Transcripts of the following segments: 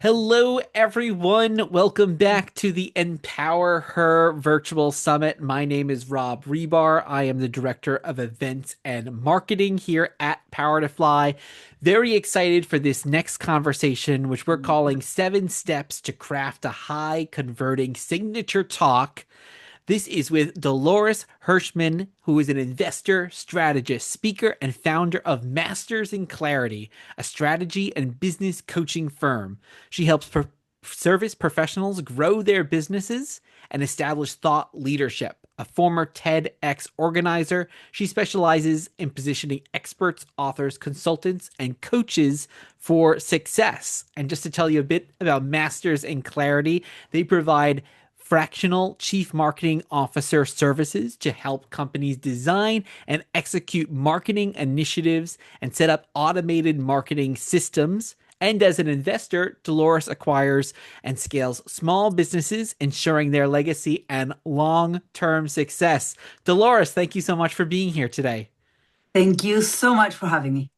Hello, everyone. Welcome back to the Empower Her Virtual Summit. My name is Rob Rebar. I am the Director of Events and Marketing here at Power to Fly. Very excited for this next conversation, which we're calling 7 Steps to Craft a High Converting Signature Talk. This is with Dolores Hirschmann, who is an investor, strategist, speaker, and founder of Masters in Clarity, a strategy and business coaching firm. She helps service professionals grow their businesses and establish thought leadership. A former TEDx organizer, she specializes in positioning experts, authors, consultants, and coaches for success. And just to tell you a bit about Masters in Clarity, they provide fractional chief marketing officer services to help companies design and execute marketing initiatives and set up automated marketing systems. And as an investor, Dolores acquires and scales small businesses, ensuring their legacy and long term success. Dolores, thank you so much for being here today. Thank you so much for having me.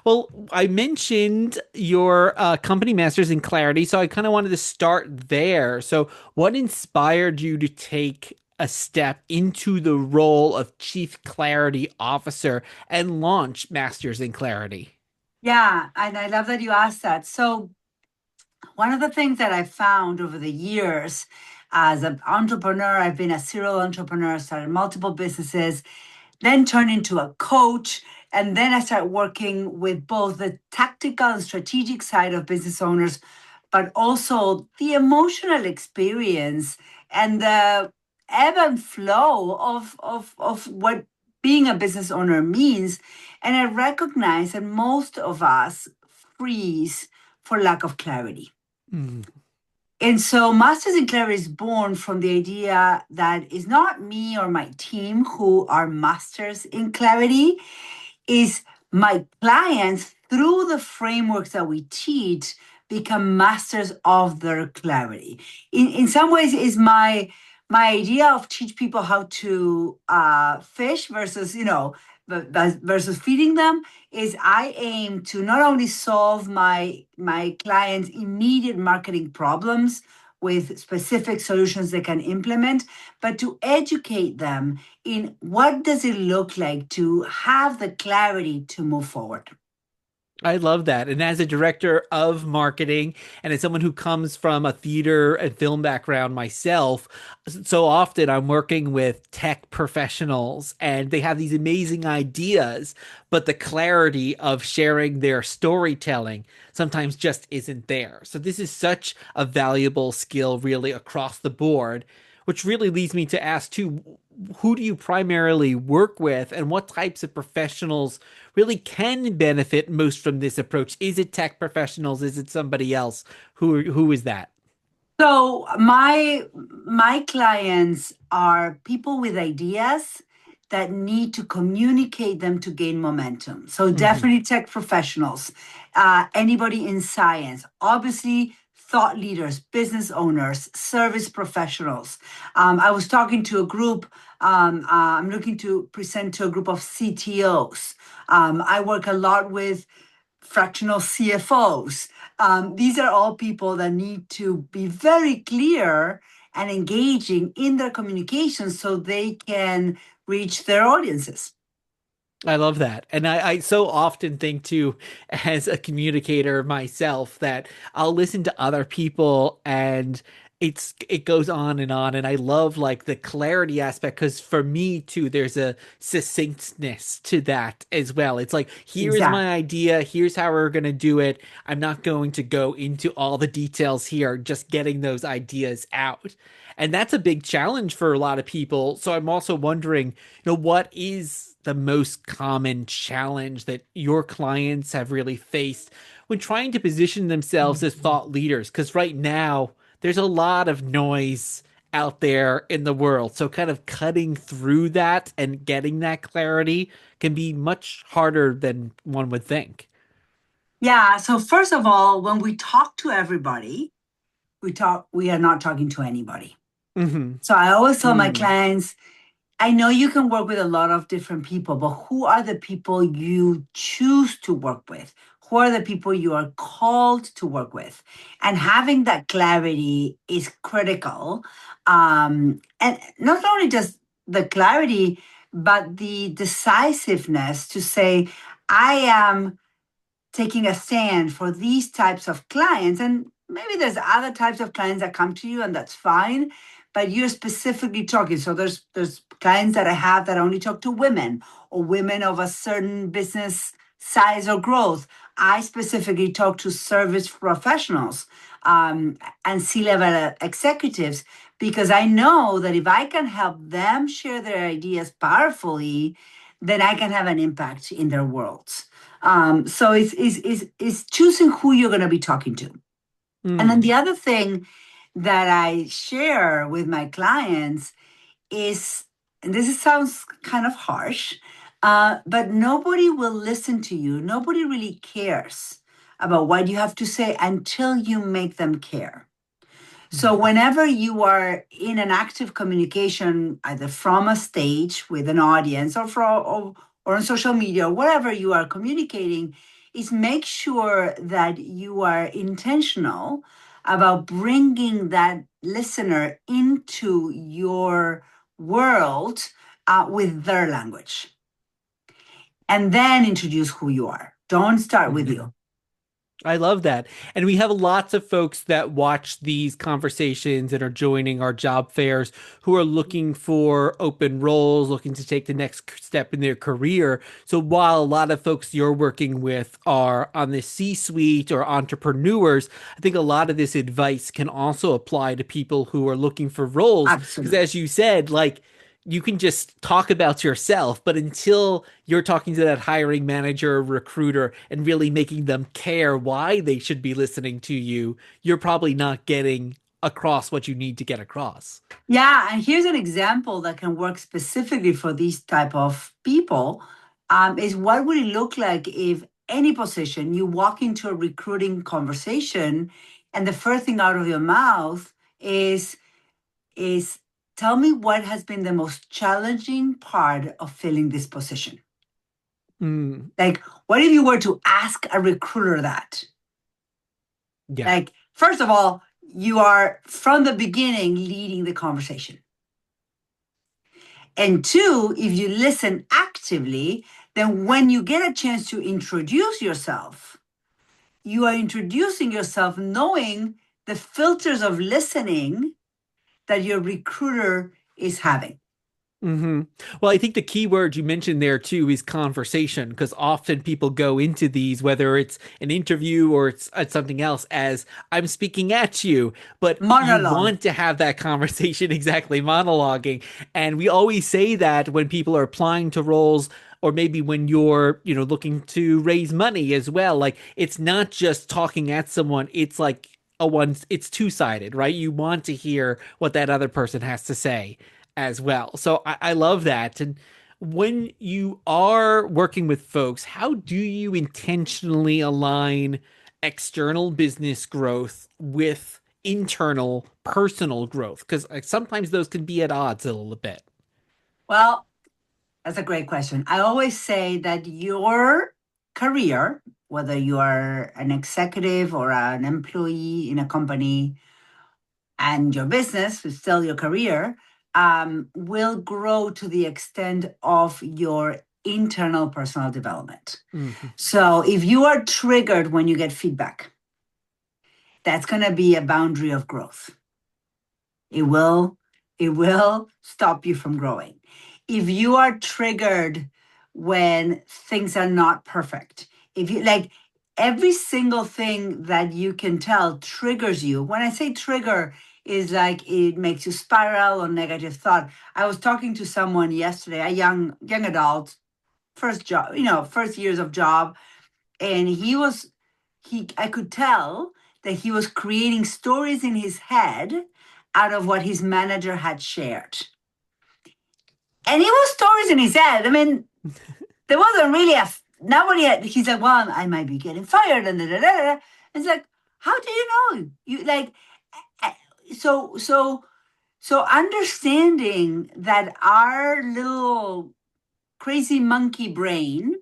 Well, I mentioned your company Masters in Clarity, so I kind of wanted to start there. So, what inspired you to take a step into the role of Chief Clarity Officer and launch Masters in Clarity? Yeah, and I love that you asked that. So, one of the things that I found over the years as an entrepreneur, I've been a serial entrepreneur, started multiple businesses, then turned into a coach. And then I started working with both the tactical and strategic side of business owners, but also the emotional experience and the ebb and flow of what being a business owner means. And I recognize that most of us freeze for lack of clarity. Mm, And so Masters in Clarity is born from the idea that it's not me or my team who are masters in clarity, is my clients through the frameworks that we teach become masters of their clarity. In some ways is my idea of teach people how to fish versus versus feeding them is I aim to not only solve my clients immediate marketing problems with specific solutions they can implement, but to educate them in what does it look like to have the clarity to move forward. I love that. And as a director of marketing and as someone who comes from a theater and film background myself, so often I'm working with tech professionals and they have these amazing ideas, but the clarity of sharing their storytelling sometimes just isn't there. So this is such a valuable skill really across the board, which really leads me to ask too, who do you primarily work with and what types of professionals really can benefit most from this approach? Is it tech professionals? Is it somebody else? Who is that? So my clients are people with ideas that need to communicate them to gain momentum. So Hmm. definitely tech professionals, anybody in science, obviously thought leaders, business owners, service professionals. I was talking to a group. I'm looking to present to a group of CTOs. I work a lot with fractional CFOs. These are all people that need to be very clear and engaging in their communication so they can reach their audiences. I love that. And I so often think too, as a communicator myself, that I'll listen to other people and it goes on and on. And I love like the clarity aspect because for me too, there's a succinctness to that as well. It's like, here is my Exactly. idea, here's how we're gonna do it. I'm not going to go into all the details here, just getting those ideas out. And that's a big challenge for a lot of people. So I'm also wondering, what is the most common challenge that your clients have really faced when trying to position themselves as thought leaders? Because right now, there's a lot of noise out there in the world. So, kind of cutting through that and getting that clarity can be much harder than one would think. Yeah. So first of all, when we talk to everybody, we are not talking to anybody. Hmm. So I always tell my Mm. clients, I know you can work with a lot of different people, but who are the people you choose to work with? who are the people you are called to work with? And having that clarity is critical. And not only just the clarity, but the decisiveness to say, I am taking a stand for these types of clients. And maybe there's other types of clients that come to you, and that's fine. But you're specifically talking. So there's clients that I have that only talk to women or women of a certain business size or growth. I specifically talk to service professionals and C-level executives because I know that if I can help them share their ideas powerfully, then I can have an impact in their worlds. So it's choosing who you're going to be talking to. And then Mm. the other thing that I share with my clients is, and sounds kind of harsh, but nobody will listen to you. Nobody really cares about what you have to say until you make them care. So, Mhm. whenever you are in an active communication, either from a stage with an audience or on social media, or wherever you are communicating, is make sure that you are intentional about bringing that listener into your world with their language. And then introduce who you are. Don't start with Mhm. you. I love that. And we have lots of folks that watch these conversations and are joining our job fairs who are looking for open roles, looking to take the next step in their career. So while a lot of folks you're working with are on the C-suite or entrepreneurs, I think a lot of this advice can also apply to people who are looking for roles. Because Absolutely. as you said, like, you can just talk about yourself, but until you're talking to that hiring manager or recruiter and really making them care why they should be listening to you, you're probably not getting across what you need to get across. Yeah, and here's an example that can work specifically for these type of people. Is what would it look like if any position you walk into a recruiting conversation and the first thing out of your mouth is tell me what has been the most challenging part of filling this position. Mm, Like, what if you were to ask a recruiter that? yeah. Like, first of all, you are from the beginning leading the conversation. And two, if you listen actively, then when you get a chance to introduce yourself, you are introducing yourself knowing the filters of listening that your recruiter is having. hmm Well, I think the key word you mentioned there too is conversation, because often people go into these, whether it's an interview or it's something else, as I'm speaking at you, but you Monologue. want to have that conversation exactly, monologuing. And we always say that when people are applying to roles, or maybe when you're, looking to raise money as well. Like, it's not just talking at someone, it's like it's two-sided, right? You want to hear what that other person has to say as well. So I love that. And when you are working with folks, how do you intentionally align external business growth with internal personal growth? Because sometimes those can be at odds a little bit. Well, that's a great question. I always say that your career, whether you are an executive or an employee in a company, and your business is still your career, will grow to the extent of your internal personal development. Mhm. So if you are triggered when you get feedback, that's going to be a boundary of growth. It will it will stop you from growing. If you are triggered when things are not perfect, if you like every single thing that you can tell triggers you. When I say trigger, is like it makes you spiral or negative thought. I was talking to someone yesterday, a young adult, first job, first years of job, and he I could tell that he was creating stories in his head out of what his manager had shared. And it was stories in his head. I mean, there wasn't really nobody had, he's like, well, I might be getting fired and da, da, da, da. It's like, how do you know? You like eh, so so so understanding that our little crazy monkey brain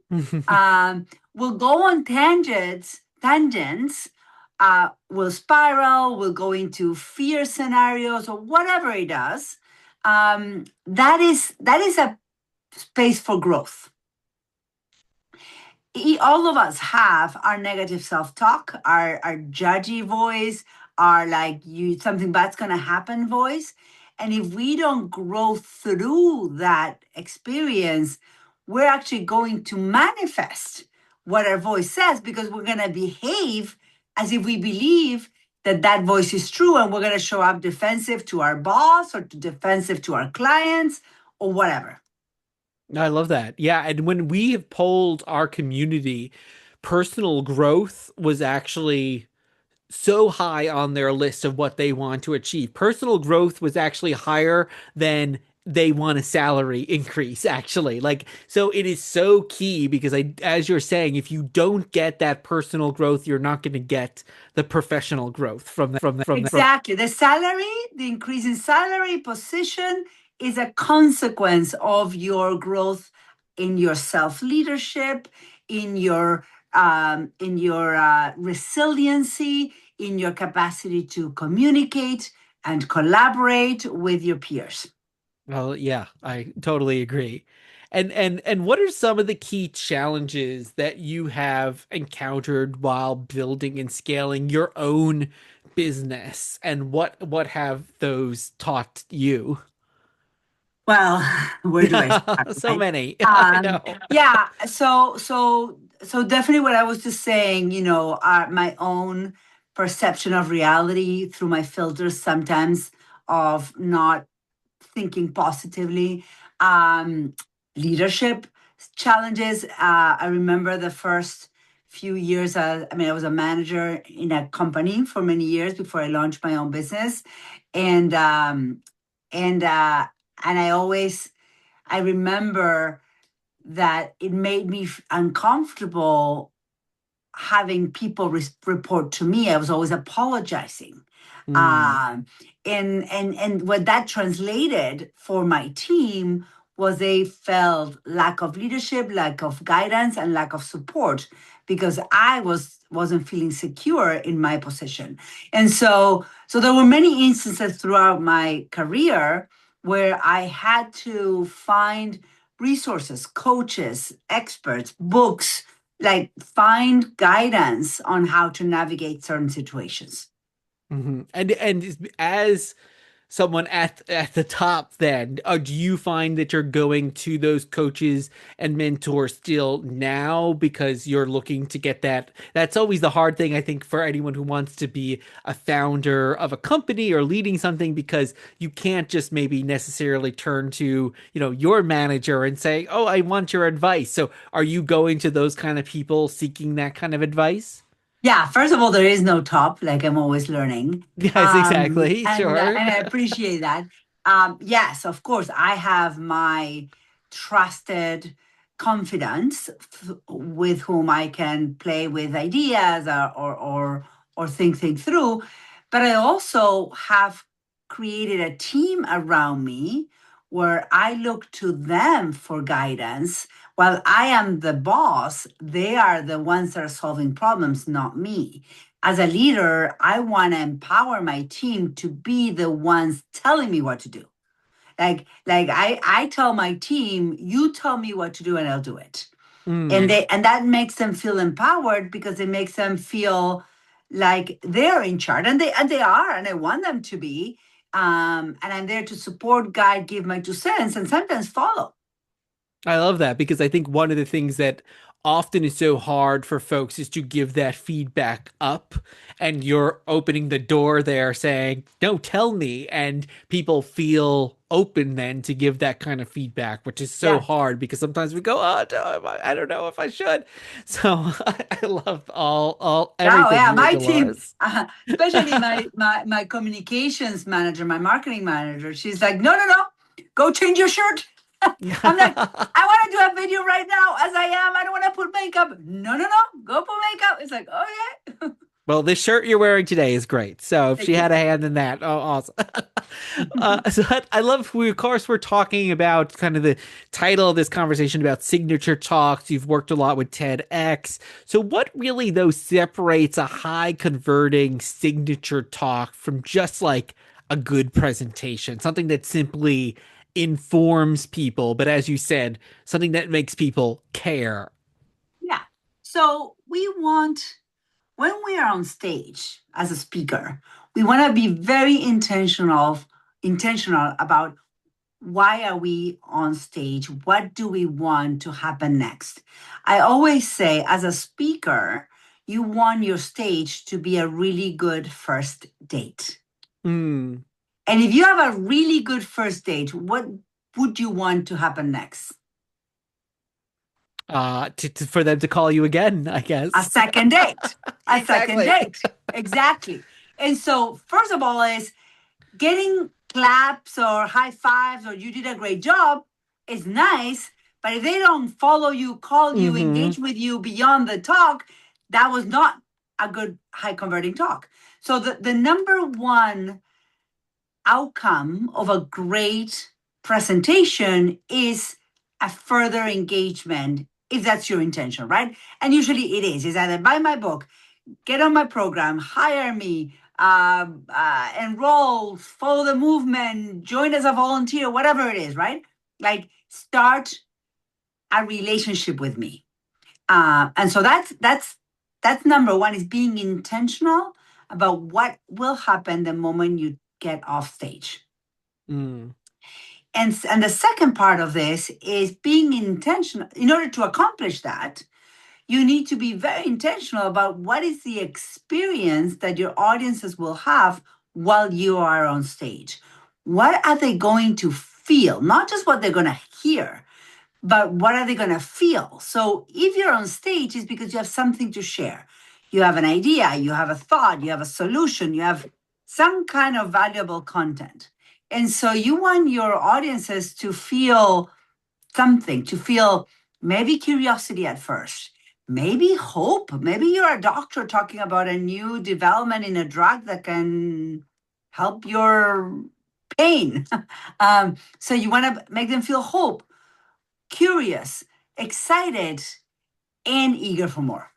um, will go on tangents, will spiral, will go into fear scenarios or whatever it does. That is a space for growth. All of us have our negative self-talk, our judgy voice, our like you something bad's gonna happen voice. And if we don't grow through that experience, we're actually going to manifest what our voice says because we're gonna behave as if we believe that that voice is true, and we're gonna show up defensive to our boss or to defensive to our clients or whatever. I love that. Yeah, and when we have polled our community, personal growth was actually so high on their list of what they want to achieve. Personal growth was actually higher than they want a salary increase, actually. Like, so it is so key because as you're saying, if you don't get that personal growth, you're not going to get the professional growth from. Exactly. The salary, the increase in salary position is a consequence of your growth in your self leadership, in your resiliency, in your capacity to communicate and collaborate with your peers. Oh, yeah, I totally agree. And what are some of the key challenges that you have encountered while building and scaling your own business? And what have those taught you? Well, where do I start, So right? many. I know. Yeah. So definitely what I was just saying, my own perception of reality through my filters sometimes of not thinking positively. Um, Leadership challenges. I remember the first few years. I was a manager in a company for many years before I launched my own business, and and uh, and I remember that it made me uncomfortable having people report to me. I was always apologizing. Hmm. Um, and what that translated for my team was they felt lack of leadership, lack of guidance, and lack of support because I wasn't feeling secure in my position. And so there were many instances throughout my career where I had to find resources, coaches, experts, books, like find guidance on how to navigate certain situations. And as someone at the top, then do you find that you're going to those coaches and mentors still now because you're looking to get that's always the hard thing, I think, for anyone who wants to be a founder of a company or leading something, because you can't just maybe necessarily turn to your manager and say, oh, I want your advice. So are you going to those kind of people seeking that kind of advice? Yeah, first of all, there is no top. Like I'm always learning, Yes, exactly. and Sure. I appreciate that. Yes, of course, I have my trusted confidants with whom I can play with ideas or think through. But I also have created a team around me where I look to them for guidance. While I am the boss, they are the ones that are solving problems, not me. As a leader, I want to empower my team to be the ones telling me what to do. Like I tell my team, you tell me what to do and I'll do it. And Mm. that makes them feel empowered because it makes them feel like they're in charge, and they are, and I want them to be. And I'm there to support, guide, give my 2 cents, and sometimes follow. I love that because I think one of the things that often is so hard for folks is to give that feedback up. And you're opening the door there saying, no, tell me. And people feel open then to give that kind of feedback, which is so Yeah. hard because sometimes we go, oh, no, I don't know if I should. So I love all Oh everything yeah, here, my team, Dolores. especially my communications manager, my marketing manager, she's like, no, no, no, go change your shirt. I'm like, I want to do a video right now as I am. I don't want to put makeup. No, no, no, go put makeup. It's like, okay. Well, this shirt you're wearing today is great. So if she Thank you. had a hand in that, oh, awesome. So I love, we, of course, we're talking about kind of the title of this conversation about signature talks. You've worked a lot with TEDx. So what really, though, separates a high converting signature talk from just like a good presentation, something that simply informs people, but as you said, something that makes people care? Yeah. So we want, when we are on stage as a speaker, we want to be very intentional about why are we on stage? What do we want to happen next? I always say, as a speaker, you want your stage to be a really good first date. Mm, And if you have a really good first date, what would you want to happen next? for them to call you again, I A guess. second date. A second Exactly. date. Exactly. And so, first of all, is getting claps or high fives or you did a great job is nice. But if they don't follow you, call you, Hmm. engage with you beyond the talk, that was not a good high converting talk. So, the number one outcome of a great presentation is a further engagement if that's your intention, right? And usually it is either buy my book, get on my program, hire me, enroll, follow the movement, join as a volunteer, whatever it is, right? Like start a relationship with me. And so that's number one, is being intentional about what will happen the moment you get off stage. Mm, And the second part of this is being intentional. In order to accomplish that, you need to be very intentional about what is the experience that your audiences will have while you are on stage. What are they going to feel? Not just what they're going to hear, but what are they going to feel? So if you're on stage, it's because you have something to share. You have an idea, you have a thought, you have a solution, you have some kind of valuable content. And so you want your audiences to feel something, to feel maybe curiosity at first, maybe hope. Maybe you're a doctor talking about a new development in a drug that can help your pain. So you want to make them feel hope, curious, excited, and eager for more.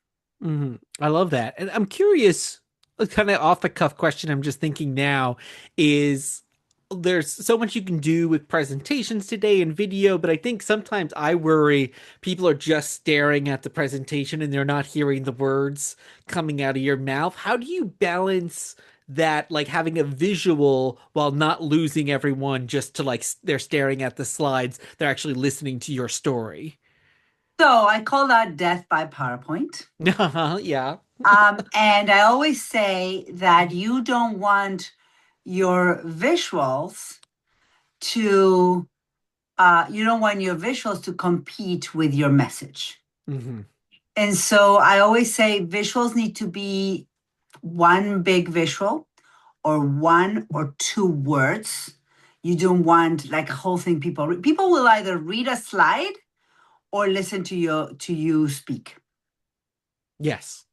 I love that. And I'm curious, a kind of off the cuff question I'm just thinking now is there's so much you can do with presentations today and video, but I think sometimes I worry people are just staring at the presentation and they're not hearing the words coming out of your mouth. How do you balance that, like having a visual while not losing everyone just to like they're staring at the slides, they're actually listening to your story? So I call that death by PowerPoint. Yeah. And I always say that you don't want your visuals to you don't want your visuals to compete with your message. Hmm. And so I always say visuals need to be one big visual or one or two words. You don't want like a whole thing. People will either read a slide or listen to you speak. Yes.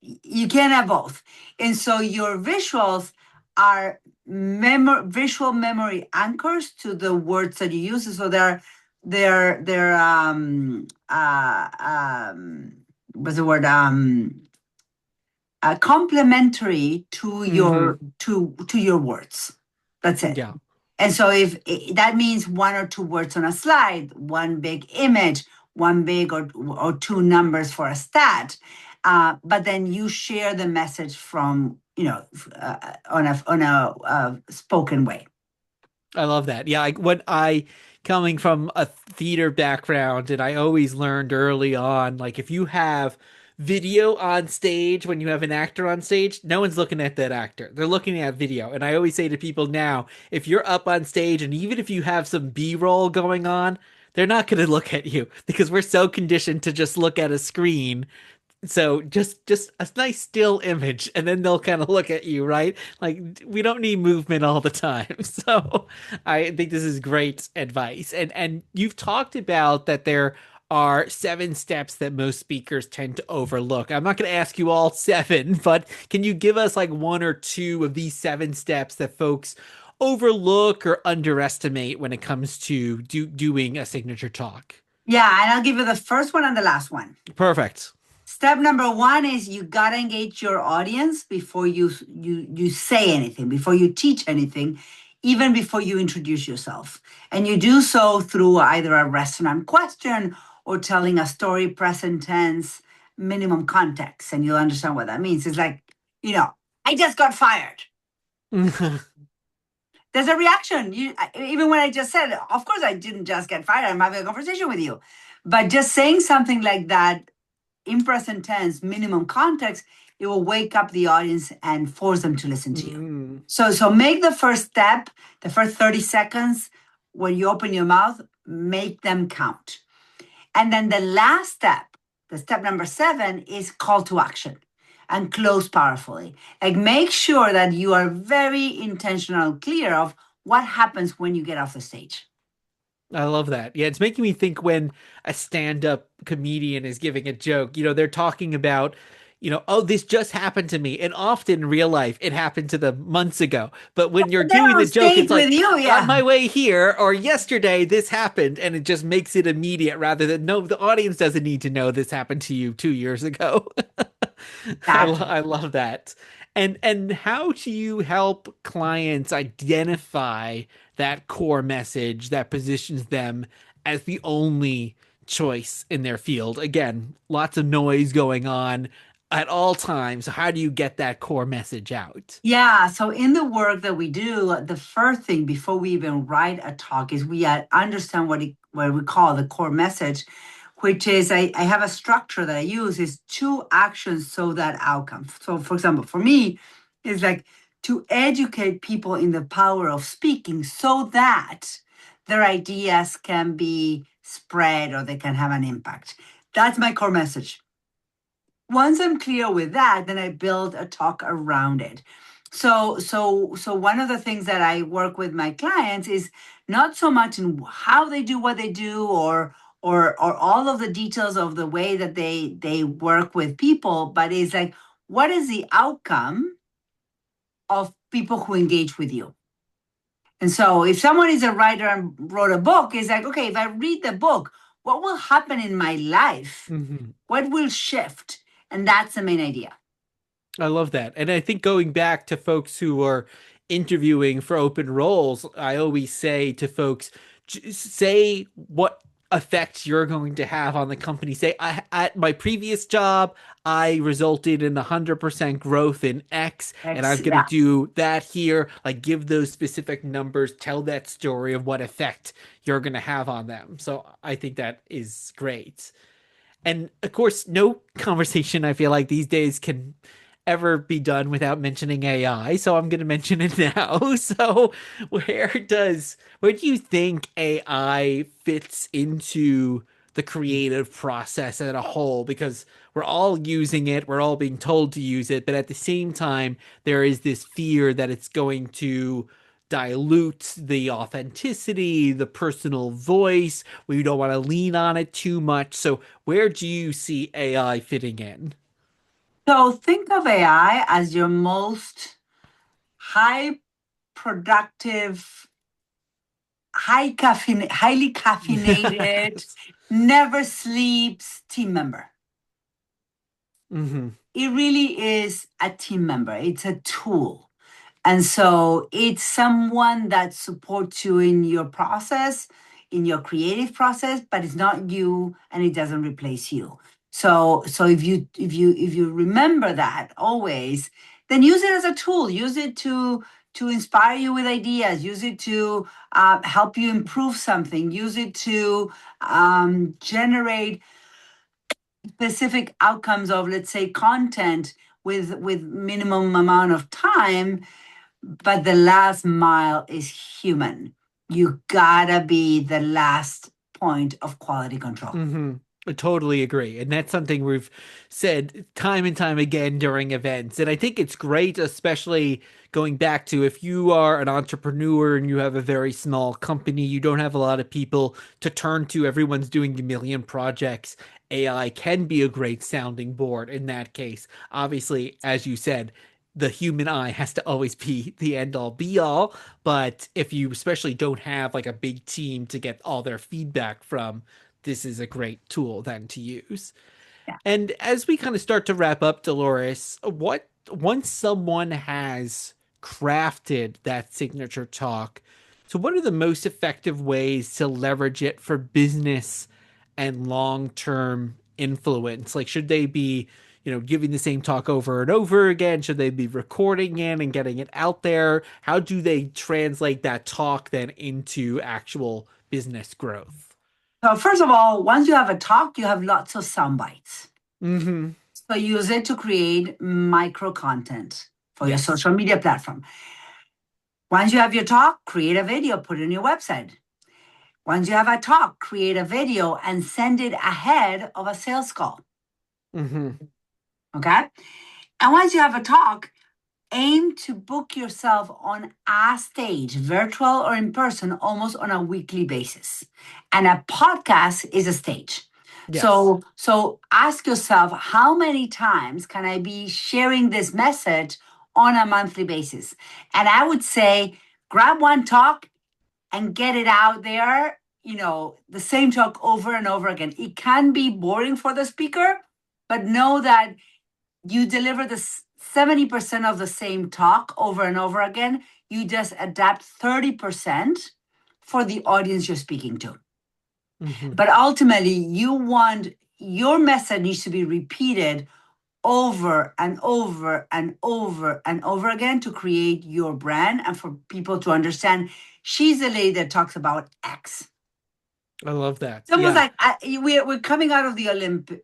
You can't have both. And so your visuals are visual memory anchors to the words that you use. So they're what's the word, complementary to Hmm. your words. That's it. Yeah. And so if that means one or two words on a slide, one big image, one big or two numbers for a stat, but then you share the message from on a spoken way. I love that. Yeah, when I coming from a theater background, and I always learned early on, like if you have video on stage when you have an actor on stage, no one's looking at that actor. They're looking at video. And I always say to people now, if you're up on stage and even if you have some B-roll going on, they're not going to look at you because we're so conditioned to just look at a screen, so just a nice still image and then they'll kind of look at you, right? Like we don't need movement all the time. So I think this is great advice. And you've talked about that there are 7 steps that most speakers tend to overlook. I'm not going to ask you all seven, but can you give us like one or two of these 7 steps that folks overlook or underestimate when it comes to doing a signature talk? Yeah, and I'll give you the first one and the last one. Perfect. Step number one is you gotta engage your audience before you say anything, before you teach anything, even before you introduce yourself. And you do so through either a restaurant question or telling a story present tense, minimum context, and you'll understand what that means. It's like, I just got fired. There's a reaction. Even when I just said, of course, I didn't just get fired. I'm having a conversation with you. But just saying something like that in present tense, minimum context, it will wake up the audience and force them to listen to you. Mm. So make the first step, the first 30 seconds, when you open your mouth, make them count. And then the last step, the step number 7, is call to action and close powerfully. Like make sure that you are very intentional, clear of what happens when you get off the stage. I love that. Yeah, it's making me think when a stand-up comedian is giving a joke, they're talking about, oh, this just happened to me. And often in real life, it happened to them months ago. But when you're They're doing on the joke, stage it's with like, you, on yeah. my way here, or yesterday, this happened. And it just makes it immediate rather than, no, the audience doesn't need to know this happened to you 2 years ago. I Exactly. love that. And how do you help clients identify that core message that positions them as the only choice in their field? Again, lots of noise going on at all times. So how do you get that core message out? Yeah, so in the work that we do, the first thing before we even write a talk is we understand what we call the core message, which is I have a structure that I use is 2 actions so that outcome. So for example, for me, it's like to educate people in the power of speaking so that their ideas can be spread or they can have an impact. That's my core message. Once I'm clear with that, then I build a talk around it. So one of the things that I work with my clients is not so much in how they do what they do or all of the details of the way that they work with people, but it's like what is the outcome of people who engage with you? And so if someone is a writer and wrote a book, it's like, okay, if I read the book, what will happen in my life? Mhm. What will shift? And that's the main idea. I love that. And I think going back to folks who are interviewing for open roles, I always say to folks, say what effect you're going to have on the company. Say, at my previous job, I resulted in 100% growth in X, and I'm going to Yeah. do that here. Like, give those specific numbers, tell that story of what effect you're going to have on them. So I think that is great. And of course, no conversation I feel like these days can ever be done without mentioning AI. So I'm going to mention it now. So where do you think AI fits into the creative process as a whole? Because we're all using it, we're all being told to use it, but at the same time, there is this fear that it's going to dilute the authenticity, the personal voice. We don't want to lean on it too much. So where do you see AI fitting in? So think of AI as your most high productive, highly caffeinated, never sleeps team member. Hmm. It really is a team member. It's a tool. And so it's someone that supports you in your process, in your creative process, but it's not you and it doesn't replace you. So if you remember that always, then use it as a tool. Use it to inspire you with ideas. Use it to help you improve something. Use it to generate specific outcomes of, let's say, content with minimum amount of time, but the last mile is human. You gotta be the last point of quality control. Hmm. I totally agree. And that's something we've said time and time again during events. And I think it's great, especially going back to if you are an entrepreneur and you have a very small company, you don't have a lot of people to turn to, everyone's doing a million projects. AI can be a great sounding board in that case. Obviously, as you said, the human eye has to always be the end all be all. But if you especially don't have like a big team to get all their feedback from, this is a great tool then to use. Yeah. And as we kind of start to wrap up, Dolores, what once someone has crafted that signature talk, so what are the most effective ways to leverage it for business and long-term influence? Like, should they be, giving the same talk over and over again? Should they be recording it and getting it out there? How do they translate that talk then into actual business growth? So first of all, once you have a talk, you have lots of sound bites. Mm-hmm. So use it to create micro content for your Yes. social media platform. Once you have your talk, create a video, put it on your website. Once you have a talk, create a video and send it ahead of a sales call. Mm-hmm. Okay. And once you have a talk, aim to book yourself on a stage, virtual or in person, almost on a weekly basis. And a podcast is a stage. Yes. So ask yourself, how many times can I be sharing this message on a monthly basis? And I would say grab one talk and get it out there, the same talk over and over again. It can be boring for the speaker, but know that you deliver the 70% of the same talk over and over again. You just adapt 30% for the audience you're speaking to. Mm-hmm. But ultimately, you want your message needs to be repeated over and over and over and over again to create your brand and for people to understand she's the lady that talks about X. I love that. It's almost Yeah. like we're coming out of the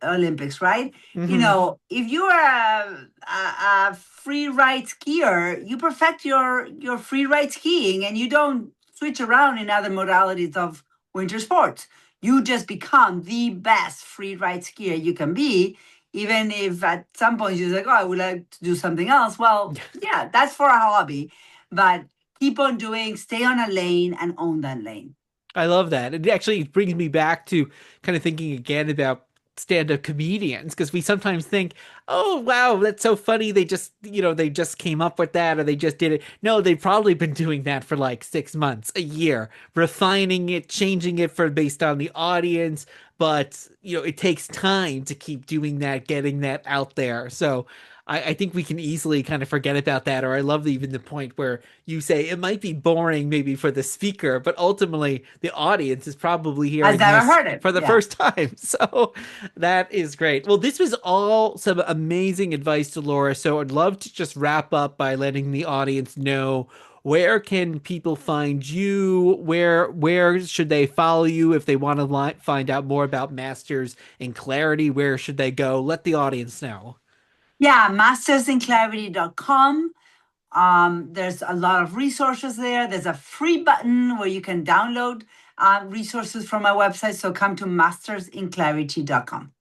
Olympics, right? Mm-hmm. If you're a free ride skier, you perfect your free ride skiing and you don't switch around in other modalities of winter sports. You just become the best free ride skier you can be, even if at some point you're like, oh, I would like to do something else. Well, yeah, that's for a hobby, but keep on doing, stay on a lane and own that lane. I love that. It actually brings me back to kind of thinking again about stand-up comedians because we sometimes think, "Oh, wow, that's so funny. They just came up with that or they just did it." No, they've probably been doing that for like 6 months, a year, refining it, changing it for based on the audience, but it takes time to keep doing that, getting that out there. So I think we can easily kind of forget about that. Or I love even the point where you say it might be boring maybe for the speaker, but ultimately the audience is probably I've hearing never this heard it. for the Yeah. first time. So that is great. Well, this was all some amazing advice, Dolores. So I'd love to just wrap up by letting the audience know where can people find you? Where should they follow you if they want to find out more about Masters in Clarity? Where should they go? Let the audience know. Yeah, mastersinclarity.com. There's a lot of resources there. There's a free button where you can download resources from my website. So come to mastersinclarity.com.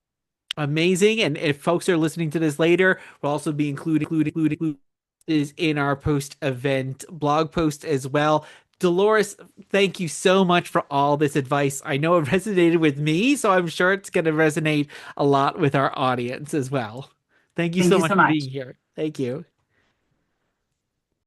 Amazing. And if folks are listening to this later, we'll also be including is in our post event blog post as well. Dolores, thank you so much for all this advice. I know it resonated with me, so I'm sure it's going to resonate a lot with our audience as well. Thank you Thank so you much so for much. being here. Thank you.